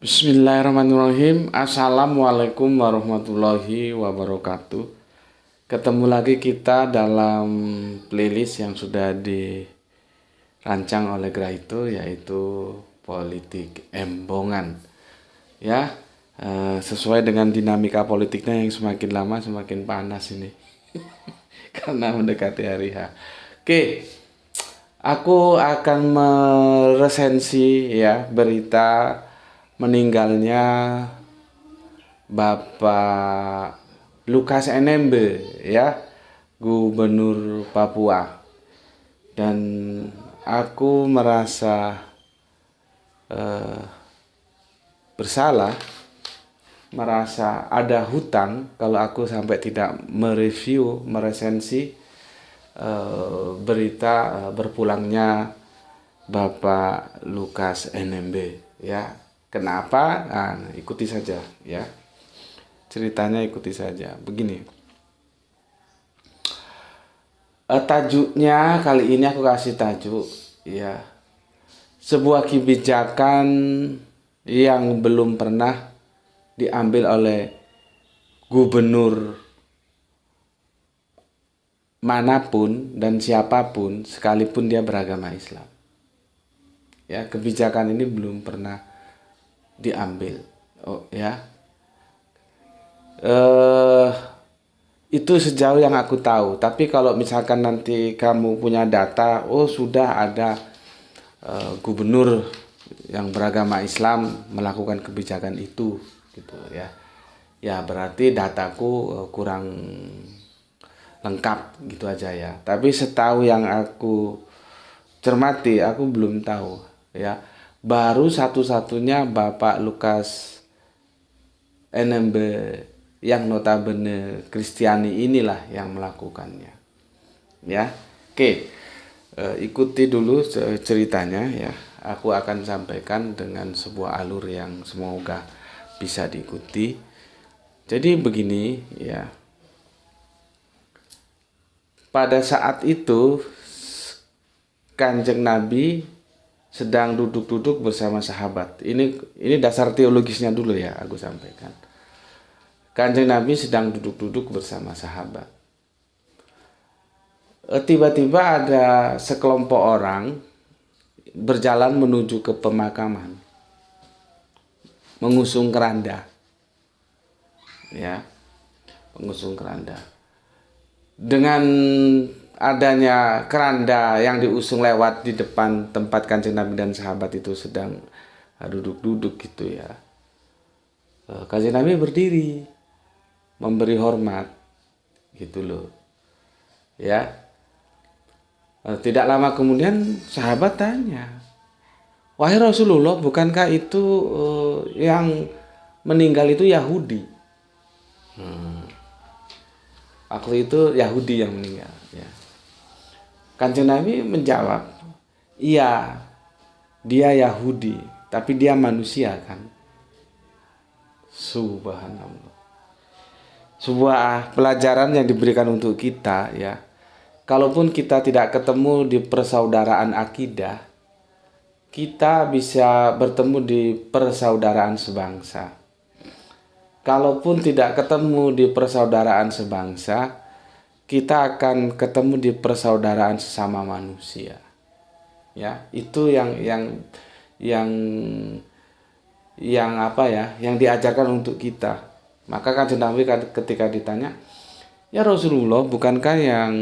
Bismillahirrahmanirrahim. Assalamualaikum warahmatullahi wabarakatuh. Ketemu lagi kita dalam playlist yang sudah dirancang oleh Graito, yaitu politik embongan. Ya, sesuai dengan dinamika politiknya yang semakin lama semakin panas ini. Karena mendekati hari H. Oke, aku akan meresensi ya berita meninggalnya Bapak Lukas NMB, ya, Gubernur Papua. Dan aku merasa bersalah, merasa ada hutang kalau aku sampai tidak mereview, meresensi berita berpulangnya Bapak Lukas NMB, ya. Kenapa? Nah, ikuti saja ya. Ceritanya ikuti saja. Begini. Tajuknya kali ini aku kasih tajuk ya. Sebuah kebijakan yang belum pernah diambil oleh gubernur manapun dan siapapun sekalipun dia beragama Islam. Ya, kebijakan ini belum pernah diambil, ya. Itu sejauh yang aku tahu. Tapi kalau misalkan nanti kamu punya data, sudah ada gubernur yang beragama Islam melakukan kebijakan itu, gitu ya. Ya berarti dataku kurang lengkap gitu aja ya. Tapi setahu yang aku cermati, aku belum tahu ya. Baru satu-satunya Bapak Lukas NMB yang notabene Kristiani inilah yang melakukannya. Ya, oke, ikuti dulu ceritanya ya. Aku akan sampaikan dengan sebuah alur yang semoga bisa diikuti. Jadi begini ya. Pada saat itu Kanjeng Nabi sedang duduk-duduk bersama sahabat. Ini dasar teologisnya dulu ya, aku sampaikan. Kanjeng Nabi sedang duduk-duduk bersama sahabat. Tiba-tiba ada sekelompok orang berjalan menuju ke pemakaman, mengusung keranda. Ya, mengusung keranda. Dengan adanya keranda yang diusung lewat di depan tempat Kanjeng Nabi dan sahabat itu sedang duduk-duduk gitu ya. Kanjeng Nabi berdiri memberi hormat gitu loh. Ya. Tidak lama kemudian sahabat tanya, "Wahai Rasulullah, bukankah itu yang meninggal itu Yahudi?" Waktu itu Yahudi yang meninggal ya. Kanjeng Nabi menjawab, "Iya, dia Yahudi, tapi dia manusia kan." Subhanallah. Sebuah pelajaran yang diberikan untuk kita ya. Kalaupun kita tidak ketemu di persaudaraan akidah, kita bisa bertemu di persaudaraan sebangsa. Kalaupun tidak ketemu di persaudaraan sebangsa, kita akan ketemu di persaudaraan sesama manusia. Ya, itu yang apa ya, yang diajarkan untuk kita. Maka Kanjeng Nabi ketika ditanya, "Ya Rasulullah, bukankah yang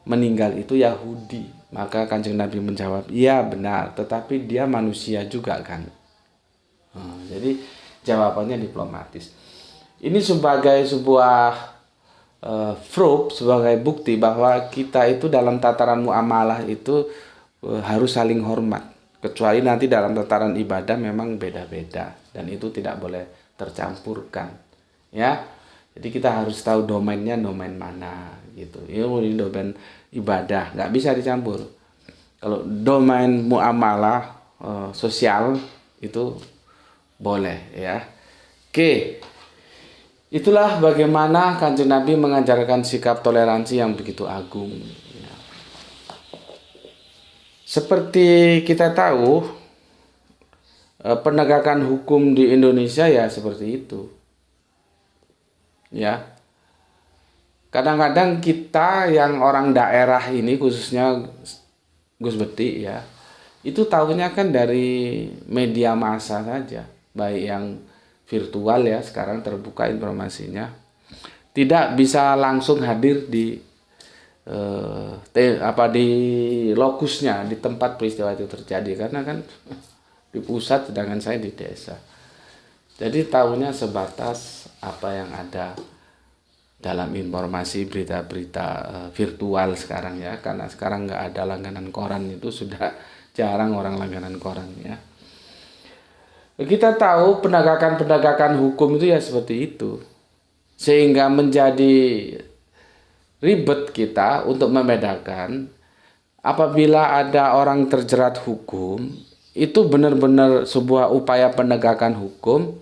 meninggal itu Yahudi?" Maka Kanjeng Nabi menjawab, "Iya benar, tetapi dia manusia juga kan." Jadi jawabannya diplomatis. Ini sebagai sebuah proof, sebagai bukti bahwa kita itu dalam tataran muamalah itu harus saling hormat. Kecuali nanti dalam tataran ibadah memang beda-beda dan itu tidak boleh tercampurkan. Ya, jadi kita harus tahu domainnya domain mana gitu. Ini domain ibadah, nggak bisa dicampur. Kalau domain muamalah sosial itu boleh ya. Oke. Itulah bagaimana Kanjeng Nabi mengajarkan sikap toleransi yang begitu agung. Seperti kita tahu, penegakan hukum di Indonesia ya seperti itu. Ya. Kadang-kadang kita yang orang daerah ini khususnya Gus Beti ya, itu tahunya kan dari media massa saja, baik yang virtual ya sekarang terbuka informasinya, tidak bisa langsung hadir di di lokusnya, di tempat peristiwa itu terjadi, karena kan di pusat sedangkan saya di desa. Jadi tahunya sebatas apa yang ada dalam informasi berita-berita virtual sekarang ya, karena sekarang nggak ada langganan koran, itu sudah jarang orang langganan koran ya. Kita tahu penegakan hukum itu ya seperti itu, sehingga menjadi ribet kita untuk membedakan apabila ada orang terjerat hukum itu benar-benar sebuah upaya penegakan hukum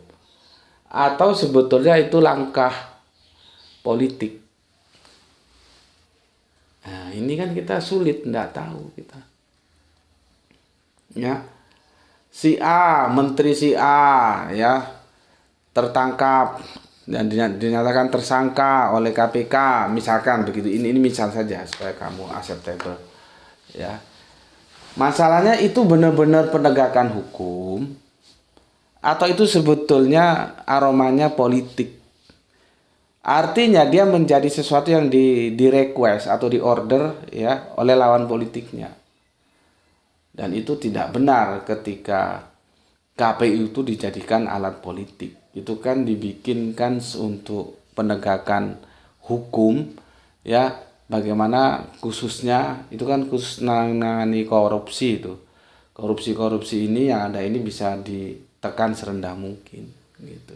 atau sebetulnya itu langkah politik. Nah, ini kan kita sulit, tidak tahu kita. Ya, si A, menteri si A, ya tertangkap dan dinyatakan tersangka oleh KPK, misalkan begitu. Ini misal saja supaya kamu acceptable. Ya, masalahnya itu benar-benar penegakan hukum atau itu sebetulnya aromanya politik. Artinya dia menjadi sesuatu yang di request atau di order ya oleh lawan politiknya. Dan itu tidak benar ketika KPU itu dijadikan alat politik. Itu kan dibikinkan untuk penegakan hukum ya, bagaimana khususnya itu kan khusus menangani korupsi itu. Korupsi ini yang ada ini bisa ditekan serendah mungkin gitu.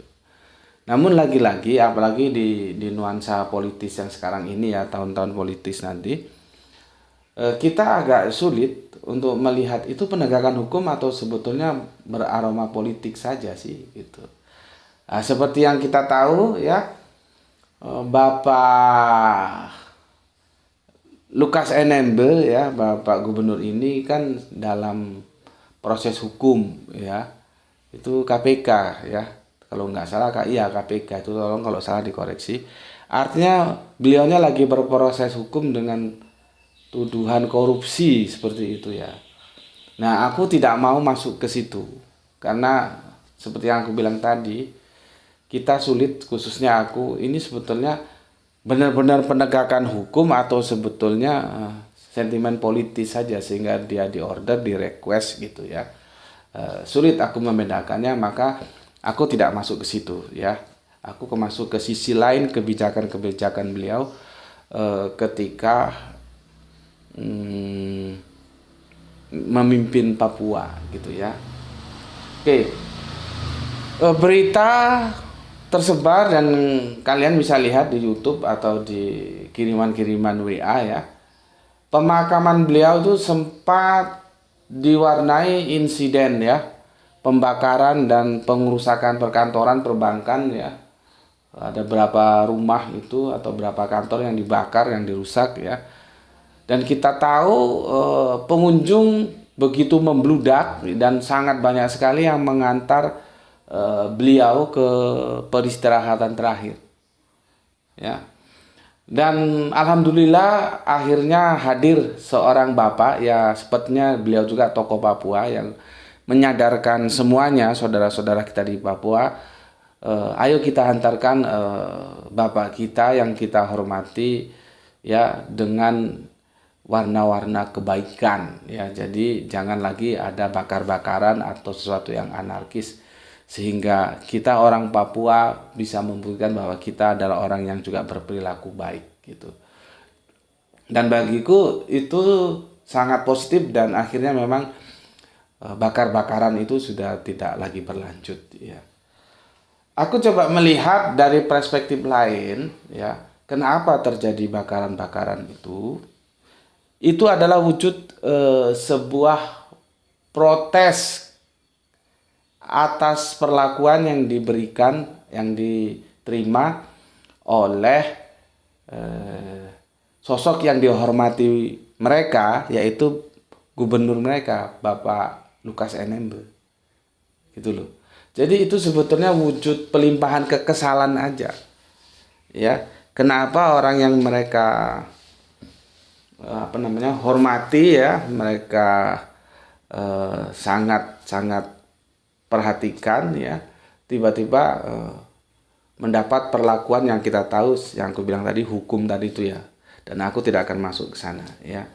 Namun lagi-lagi apalagi di nuansa politis yang sekarang ini ya, tahun-tahun politis nanti, kita agak sulit untuk melihat itu penegakan hukum atau sebetulnya beraroma politik saja sih gitu. Nah, seperti yang kita tahu ya, Bapak Lukas NMB ya, Bapak Gubernur ini kan dalam proses hukum ya, itu KPK ya. Kalau nggak salah KPK itu, tolong kalau salah dikoreksi. Artinya beliaunya lagi berproses hukum dengan tuduhan korupsi seperti itu ya. Nah, aku tidak mau masuk ke situ karena seperti yang aku bilang tadi, kita sulit, khususnya aku, ini sebetulnya benar-benar penegakan hukum atau sebetulnya sentimen politis saja sehingga dia diorder, di request gitu ya. Sulit aku membedakannya, maka aku tidak masuk ke situ ya. Aku masuk ke sisi lain kebijakan-kebijakan beliau ketika memimpin Papua gitu ya. Oke. Berita tersebar dan kalian bisa lihat di YouTube atau di kiriman-kiriman WA ya. Pemakaman beliau itu sempat diwarnai insiden ya, pembakaran dan pengerusakan perkantoran, perbankan ya. Ada berapa rumah itu atau berapa kantor yang dibakar, yang dirusak ya. Dan kita tahu pengunjung begitu membludak dan sangat banyak sekali yang mengantar beliau ke peristirahatan terakhir. Ya. Dan alhamdulillah akhirnya hadir seorang bapak ya, sepertinya beliau juga tokoh Papua yang menyadarkan semuanya saudara-saudara kita di Papua, ayo kita hantarkan bapak kita yang kita hormati ya dengan warna-warna kebaikan ya. Jadi jangan lagi ada bakar-bakaran atau sesuatu yang anarkis, sehingga kita orang Papua bisa membuktikan bahwa kita adalah orang yang juga berperilaku baik gitu. Dan bagiku itu sangat positif dan akhirnya memang bakar-bakaran itu sudah tidak lagi berlanjut ya. Aku coba melihat dari perspektif lain ya, kenapa terjadi bakaran-bakaran itu. Itu adalah wujud sebuah protes atas perlakuan yang diberikan, yang diterima oleh sosok yang dihormati mereka, yaitu gubernur mereka, Bapak Lukas NMB. gitu loh. Jadi itu sebetulnya wujud pelimpahan kekesalan aja. Ya, kenapa orang yang mereka hormati ya, mereka sangat perhatikan ya, tiba-tiba mendapat perlakuan yang kita tahu, yang aku bilang tadi, hukum tadi itu ya. Dan aku tidak akan masuk ke sana ya.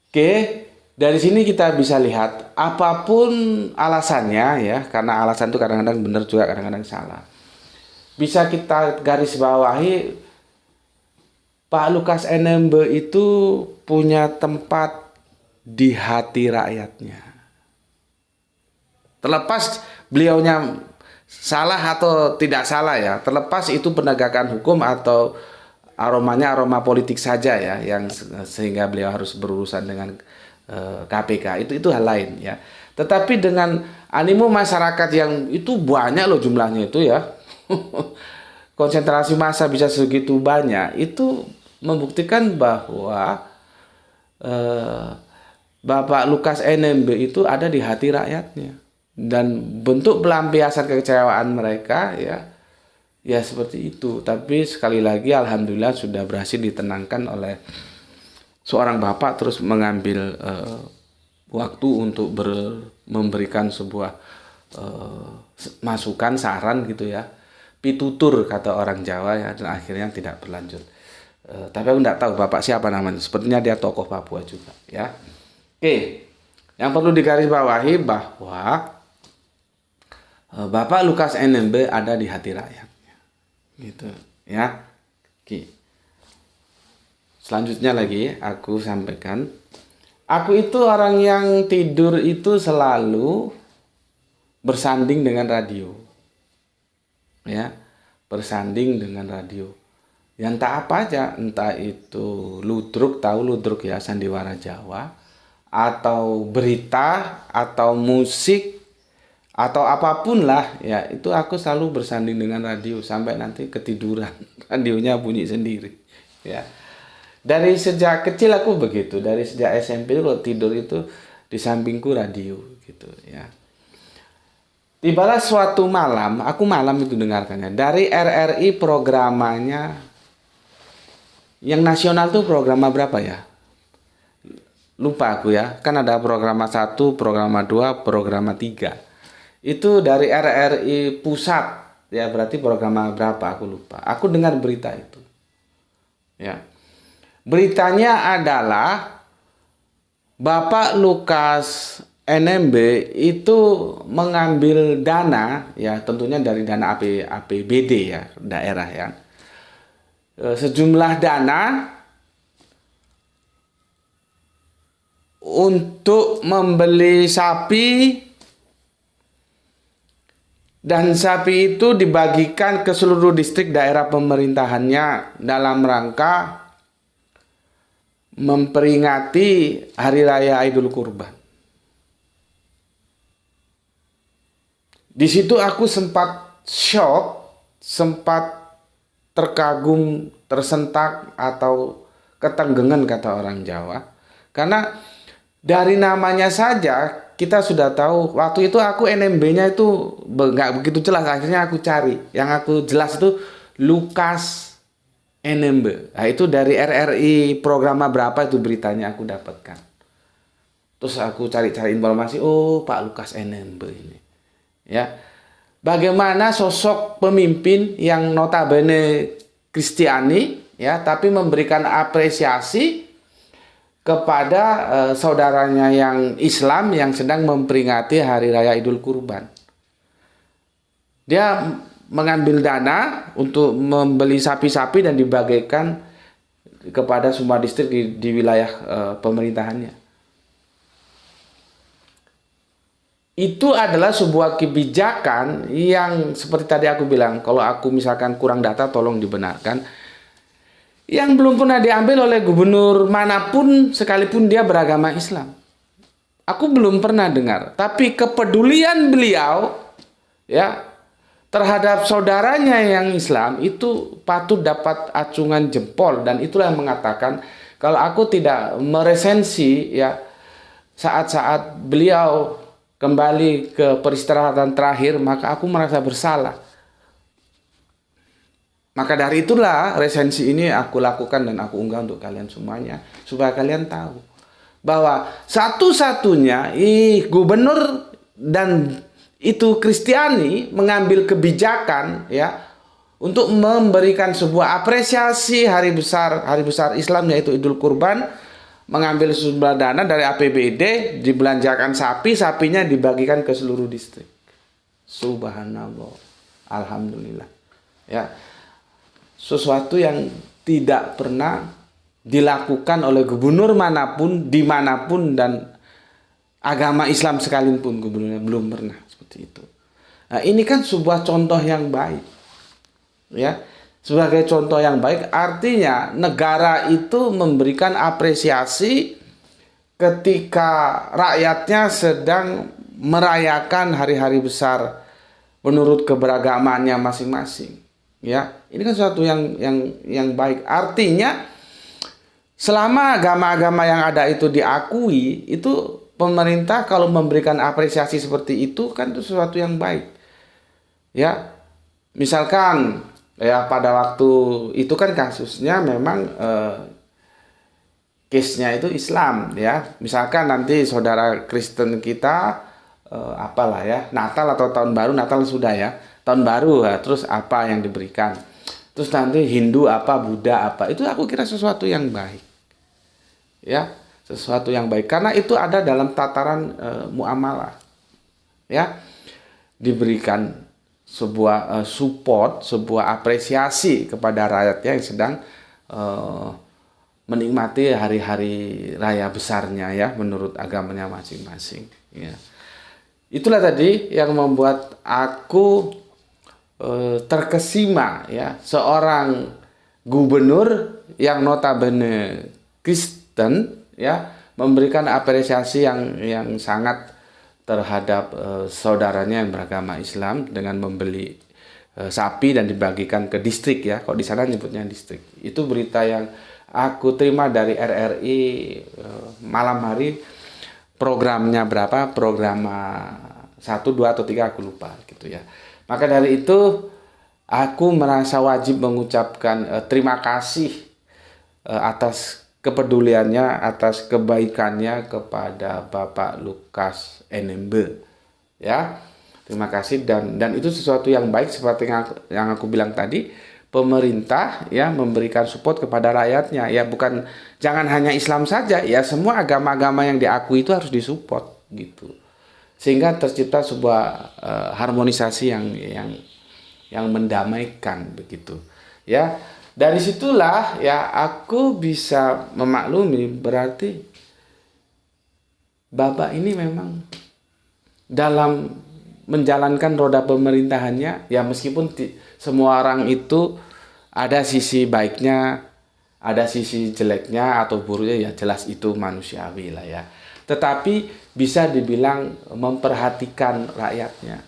Oke, dari sini kita bisa lihat apapun alasannya ya, karena alasan itu kadang-kadang benar juga, kadang-kadang salah. Bisa kita garis bawahi, Pak Lukas NMB itu punya tempat di hati rakyatnya. Terlepas beliaunya salah atau tidak salah ya, terlepas itu penegakan hukum atau aromanya aroma politik saja ya, yang sehingga beliau harus berurusan dengan KPK, itu hal lain ya. Tetapi dengan animo masyarakat yang itu banyak loh jumlahnya itu ya, konsentrasi massa bisa segitu banyak, itu membuktikan bahwa Bapak Lukas NMB itu ada di hati rakyatnya. Dan bentuk pelampiasan kekecewaan mereka ya seperti itu. Tapi sekali lagi alhamdulillah sudah berhasil ditenangkan oleh seorang bapak, terus mengambil waktu untuk memberikan sebuah masukan, saran gitu ya, pitutur kata orang Jawa ya, dan akhirnya tidak berlanjut. Tapi aku tidak tahu bapak siapa namanya, sepertinya dia tokoh Papua juga ya. Oke, yang perlu digarisbawahi bahwa Bapak Lukas NMB ada di hati rakyatnya, gitu ya. Oke. Selanjutnya lagi aku sampaikan, aku itu orang yang tidur itu selalu bersanding dengan radio, ya, bersanding dengan radio. Yang tak apa aja, entah itu ludruk, tahu ludruk ya, sandiwara Jawa, atau berita, atau musik, atau apapun lah ya, itu aku selalu bersanding dengan radio sampai nanti ketiduran, radionya bunyi sendiri ya. Dari sejak kecil aku begitu, dari sejak SMP itu kalau tidur itu di sampingku radio gitu ya. Tibalah suatu malam, aku malam itu dengarkannya dari RRI, programanya yang nasional tuh program berapa ya? Lupa aku ya, kan ada program 1, program 2, program 3. Itu dari RRI pusat ya, berarti program berapa aku lupa. Aku dengar berita itu ya. Beritanya adalah Bapak Lukas NMB itu mengambil dana ya, tentunya dari dana APBD ya, daerah ya, sejumlah dana untuk membeli sapi. Dan sapi itu dibagikan ke seluruh distrik daerah pemerintahannya dalam rangka memperingati Hari Raya Idul Kurban. Di situ aku sempat shock, sempat terkagum, tersentak atau ketenggengan kata orang Jawa. Karena dari namanya saja kita sudah tahu, waktu itu aku NMB-nya itu nggak begitu jelas, akhirnya aku cari. Yang aku jelas itu Lukas NMB. Nah, itu dari RRI program berapa itu beritanya aku dapatkan. Terus aku cari-cari informasi, oh Pak Lukas NMB ini. Ya. Bagaimana sosok pemimpin yang notabene Kristiani ya, tapi memberikan apresiasi kepada saudaranya yang Islam yang sedang memperingati Hari Raya Idul Kurban. Dia mengambil dana untuk membeli sapi-sapi dan dibagikan kepada semua distrik di wilayah pemerintahannya. Itu adalah sebuah kebijakan yang seperti tadi aku bilang, kalau aku misalkan kurang data tolong dibenarkan, yang belum pernah diambil oleh gubernur manapun sekalipun dia beragama Islam. Aku belum pernah dengar. Tapi kepedulian beliau ya terhadap saudaranya yang Islam itu patut dapat acungan jempol. Dan itulah yang mengatakan kalau aku tidak meresensi ya saat-saat beliau kembali ke peristirahatan terakhir, maka aku merasa bersalah. Maka dari itulah resensi ini aku lakukan dan aku unggah untuk kalian semuanya, supaya kalian tahu bahwa satu-satunya gubernur dan itu Kristiani mengambil kebijakan ya untuk memberikan sebuah apresiasi hari besar Islam, yaitu Idul Kurban, mengambil sumber dana dari APBD, dibelanjakan sapinya dibagikan ke seluruh distrik. Subhanallah, alhamdulillah. Ya, sesuatu yang tidak pernah dilakukan oleh gubernur manapun, dimanapun, dan agama Islam sekalipun gubernurnya belum pernah seperti itu. Nah, ini kan sebuah contoh yang baik, ya. Sebagai contoh yang baik, artinya negara itu memberikan apresiasi ketika rakyatnya sedang merayakan hari-hari besar menurut keberagamaannya masing-masing. Ya, ini kan sesuatu yang baik. Artinya selama agama-agama yang ada itu diakui, itu pemerintah kalau memberikan apresiasi seperti itu kan itu sesuatu yang baik. Ya, misalkan ya pada waktu itu kan kasusnya memang case-nya itu Islam ya. Misalkan nanti saudara Kristen kita apalah ya, Natal atau tahun baru, Natal sudah ya, tahun baru ya, terus apa yang diberikan. Terus nanti Hindu apa, Buddha apa. Itu aku kira sesuatu yang baik. Ya, sesuatu yang baik karena itu ada dalam tataran muamalah. Ya. Diberikan sebuah support, sebuah apresiasi kepada rakyatnya yang sedang menikmati hari-hari raya besarnya ya menurut agamanya masing-masing. Ya. Itulah tadi yang membuat aku terkesima ya, seorang gubernur yang notabene Kristen ya memberikan apresiasi yang sangat terhadap saudaranya yang beragama Islam dengan membeli sapi dan dibagikan ke distrik ya. Kalau di sana nyebutnya distrik. Itu berita yang aku terima dari RRI malam hari. Programnya berapa? Program 1, 2 atau 3 aku lupa gitu ya. Maka dari itu aku merasa wajib mengucapkan terima kasih atas kepeduliannya, atas kebaikannya kepada Bapak Lukas NMB ya. Terima kasih dan itu sesuatu yang baik seperti yang aku bilang tadi, pemerintah ya memberikan support kepada rakyatnya ya, bukan jangan hanya Islam saja ya, semua agama-agama yang diakui itu harus disupport gitu. Sehingga tercipta sebuah harmonisasi yang mendamaikan begitu ya. Dari situlah ya aku bisa memaklumi berarti Bapak ini memang dalam menjalankan roda pemerintahannya ya, meskipun semua orang itu ada sisi baiknya, ada sisi jeleknya atau buruknya ya, jelas itu manusiawi lah ya. Tetapi bisa dibilang memperhatikan rakyatnya.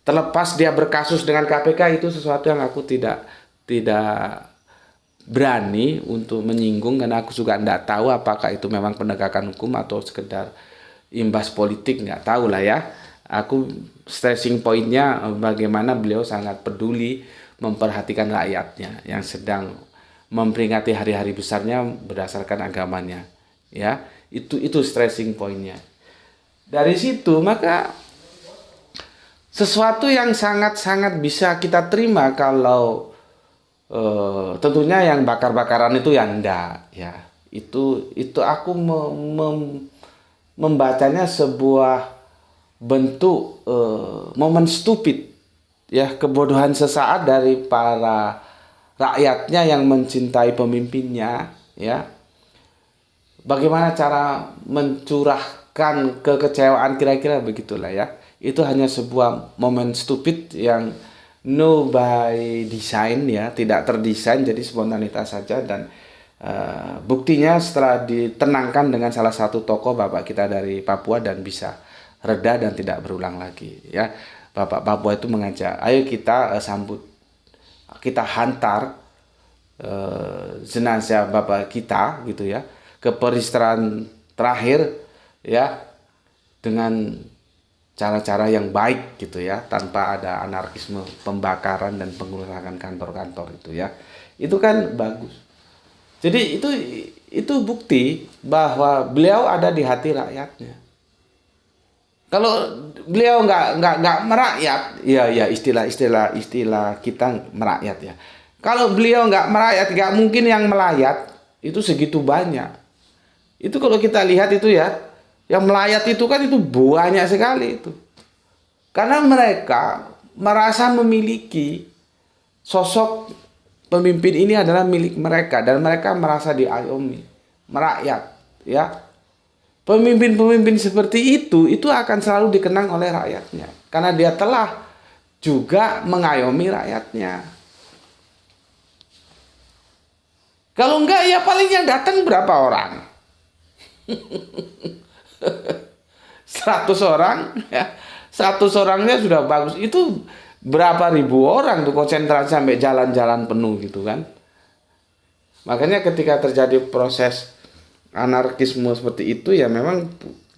Terlepas dia berkasus dengan KPK, itu sesuatu yang aku tidak berani untuk menyinggung karena aku juga tidak tahu apakah itu memang penegakan hukum atau sekedar imbas politik, nggak tahu lah ya. Aku stressing pointnya bagaimana beliau sangat peduli memperhatikan rakyatnya yang sedang memperingati hari-hari besarnya berdasarkan agamanya ya. Itu stressing pointnya. Dari situ maka sesuatu yang sangat-sangat bisa kita terima kalau tentunya yang bakar-bakaran itu ya enggak ya. Itu aku membacanya sebuah bentuk momen stupid ya, kebodohan sesaat dari para rakyatnya yang mencintai pemimpinnya ya. Bagaimana cara mencurahkan kekecewaan, kira-kira begitulah ya. Itu hanya sebuah momen stupid yang no by design ya, tidak terdesain, jadi spontanitas saja. Dan buktinya setelah ditenangkan dengan salah satu tokoh bapak kita dari Papua dan bisa reda dan tidak berulang lagi ya. Bapak Papua itu mengajak, ayo kita sambut, kita hantar jenazah bapak kita gitu ya ke peristirahatan terakhir ya, dengan cara-cara yang baik gitu ya, tanpa ada anarkisme, pembakaran dan pengerusakan kantor-kantor itu ya. Itu kan bagus. Jadi itu bukti bahwa beliau ada di hati rakyatnya. Kalau beliau nggak merakyat, ya istilah kita merakyat ya. Kalau beliau nggak merakyat, nggak mungkin yang melayat itu segitu banyak. Itu kalau kita lihat itu ya, yang melayat itu kan itu banyak sekali itu. Karena mereka merasa memiliki sosok pemimpin ini adalah milik mereka dan mereka merasa diayomi, merakyat, ya. Pemimpin-pemimpin seperti itu akan selalu dikenang oleh rakyatnya karena dia telah juga mengayomi rakyatnya. Kalau enggak ya paling yang datang berapa orang? 100 orang ya. 100 orangnya sudah bagus. Itu berapa ribu orang tuh konsentrasi sampai jalan-jalan penuh gitu kan. Makanya ketika terjadi proses anarkisme seperti itu ya memang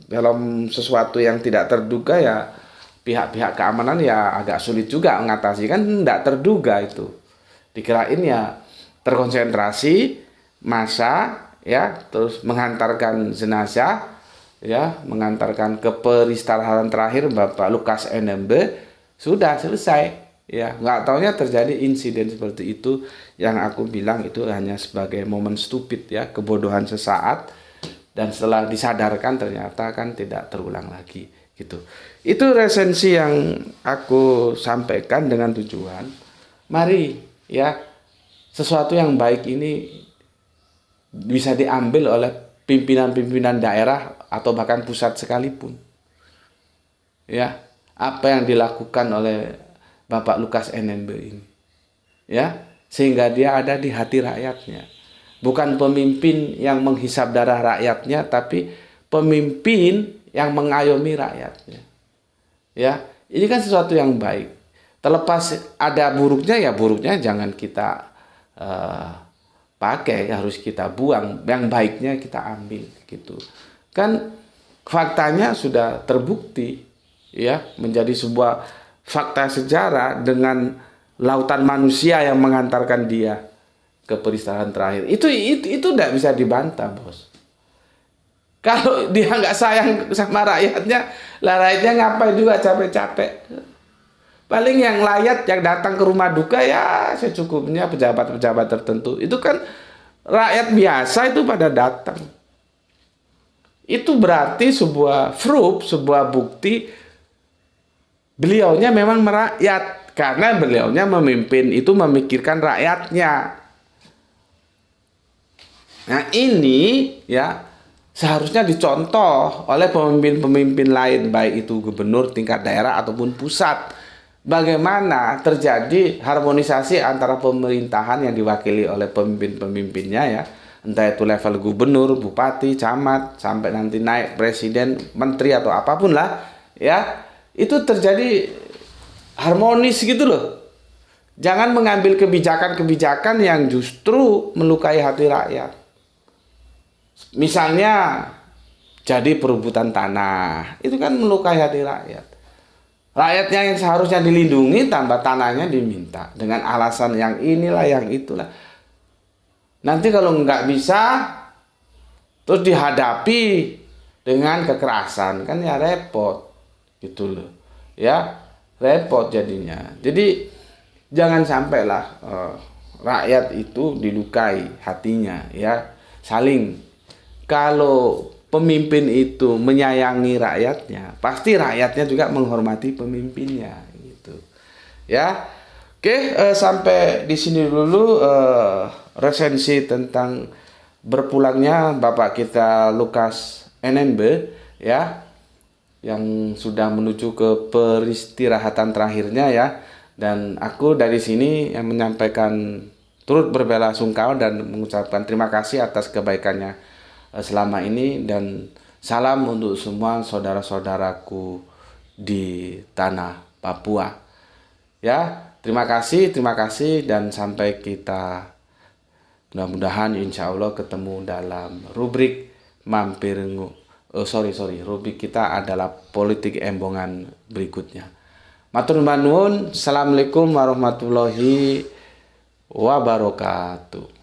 dalam sesuatu yang tidak terduga ya pihak-pihak keamanan ya agak sulit juga mengatasi, kan tidak terduga itu. Dikirain ya terkonsentrasi massa ya, terus menghantarkan jenazah ya, mengantarkan ke peristirahatan terakhir Bapak Lukas NMB, sudah selesai. Ya, nggak taunya terjadi insiden seperti itu yang aku bilang itu hanya sebagai momen stupid ya, kebodohan sesaat, dan setelah disadarkan ternyata kan tidak terulang lagi gitu. Itu resensi yang aku sampaikan dengan tujuan mari ya sesuatu yang baik ini bisa diambil oleh pimpinan-pimpinan daerah atau bahkan pusat sekalipun. Ya, apa yang dilakukan oleh Bapak Lukas NMB ini, ya, sehingga dia ada di hati rakyatnya. Bukan pemimpin yang menghisap darah rakyatnya, tapi pemimpin yang mengayomi rakyatnya. Ya, ini kan sesuatu yang baik. Terlepas ada buruknya, ya buruknya jangan kita pakai, harus kita buang. Yang baiknya kita ambil, gitu. Kan faktanya sudah terbukti, ya, menjadi sebuah fakta sejarah dengan lautan manusia yang mengantarkan dia ke peristirahatan terakhir. Itu tidak bisa dibantah, bos. Kalau dia nggak sayang sama rakyatnya, lah rakyatnya ngapain juga capek-capek. Paling yang layat yang datang ke rumah duka ya secukupnya pejabat-pejabat tertentu. Itu kan rakyat biasa itu pada datang. Itu berarti sebuah proof, sebuah bukti beliaunya memang merakyat, karena beliaunya memimpin itu memikirkan rakyatnya. Nah ini ya seharusnya dicontoh oleh pemimpin-pemimpin lain, baik itu gubernur tingkat daerah ataupun pusat. Bagaimana terjadi harmonisasi antara pemerintahan yang diwakili oleh pemimpin-pemimpinnya ya, entah itu level gubernur, bupati, camat, sampai nanti naik presiden, menteri atau apapun lah ya. Itu terjadi harmonis gitu loh. Jangan mengambil kebijakan-kebijakan yang justru melukai hati rakyat. Misalnya jadi perebutan tanah, itu kan melukai hati rakyat. Rakyatnya yang seharusnya dilindungi tambah tanahnya diminta dengan alasan yang inilah yang itulah. Nanti kalau nggak bisa terus dihadapi dengan kekerasan, kan ya repot. Gitu loh ya, repot jadinya. Jadi jangan sampailah rakyat itu dilukai hatinya ya, saling. Kalau pemimpin itu menyayangi rakyatnya, pasti rakyatnya juga menghormati pemimpinnya gitu ya. Oke, sampai di sini dulu resensi tentang berpulangnya Bapak kita Lukas NMB ya, yang sudah menuju ke peristirahatan terakhirnya ya. Dan aku dari sini yang menyampaikan turut berbelasungkawa dan mengucapkan terima kasih atas kebaikannya selama ini, dan salam untuk semua saudara-saudaraku di tanah Papua ya. Terima kasih dan sampai kita mudah-mudahan insya Allah ketemu dalam rubrik mampir sorry, rubrik kita adalah politik embongan berikutnya. Matur nuwun, assalamualaikum warahmatullahi wabarakatuh.